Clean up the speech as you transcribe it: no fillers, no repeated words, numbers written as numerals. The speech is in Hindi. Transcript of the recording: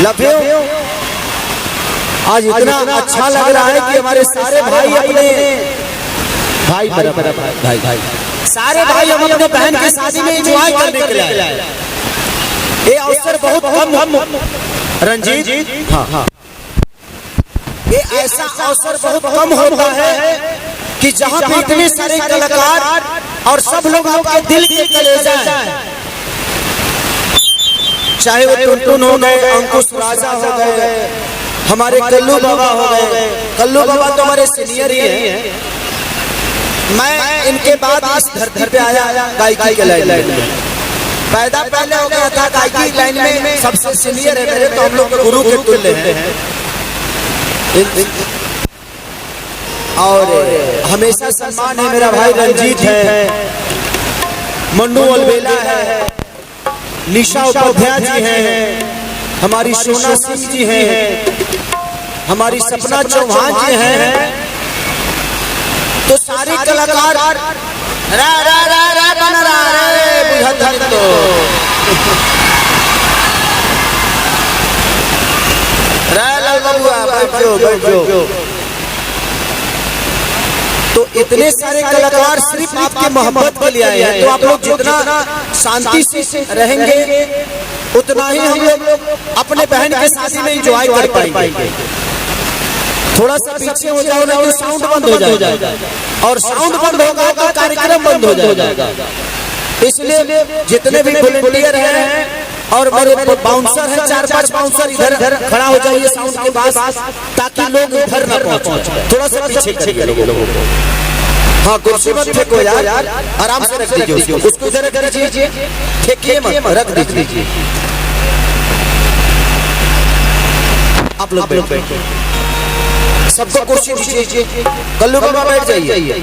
लफ्यो आज इतना अच्छा लग रहा है कि हमारे सारे भाई अपने भाई भाई सारे भाई हम अपने बहन की शादी में एंजॉय करने के लिए आए। ये अवसर बहुत कम रंजीत, हाँ ये ऐसा अवसर बहुत कम होता है कि जहाँ पे इतने सारे कलाकार और सब लोग आपके दिल के कलेजा हैं, चाहे वो टुनटुन हो गए, अंकुश राजा हो गए, हमारे कल्लू बाबा हो गए। कल्लू बाबा तो हमारे सीनियर ही हैं। मैं इनके बाद इस धरती पे आया गायकी के लाइन में। पैदा पहले हो गया था गायकी लाइन में, सबसे सीनियर है मेरे, तो हम लोग गुरु के तुल्य हैं। और हमेशा सम्मान है, मेरा भाई रंजीत है, मन्नू अलबेला है, निशा उपाध्याय जी हैं, हमारी सोना सिंह जी हैं, हमारी सपना चौहान जी हैं। तो सारे कलाकार रा रा रा रा बन रहा है बुझत तो रा ला बबुआ बैठो। तो इतने सारे कलाकार सिर्फ आपके मोहब्बत के लिए आए हैं। तो आप लोग जितना शांति से रहेंगे उतना ही हम लोग अपने बहन के शादी में एंजॉय कर पाएंगे। थोड़ा सा पीछे हो जाओ ना तो साउंड बंद हो जाएगा, और साउंड बंद होगा तो कार्यक्रम बंद हो जाएगा। इसलिए जितने भी वॉलंटियर हैं और मेरे बाउंसर हैं, 4-5 बाउंसर इधर खड़ा हो जाइए साउंड के पास, ताकि लोग इधर ना पहुंचे। थोड़ा सा पीछे करिए लोगों को। हाँ कुर्सी मत फेंको यार, आराम से रख दीजिए उसको, इधर कर दीजिए, फेंकिए मत, रख दीजिए। आप लोग बैठो, सबको कुर्सी दीजिए। कल्लू बाबा बैठ जाइए।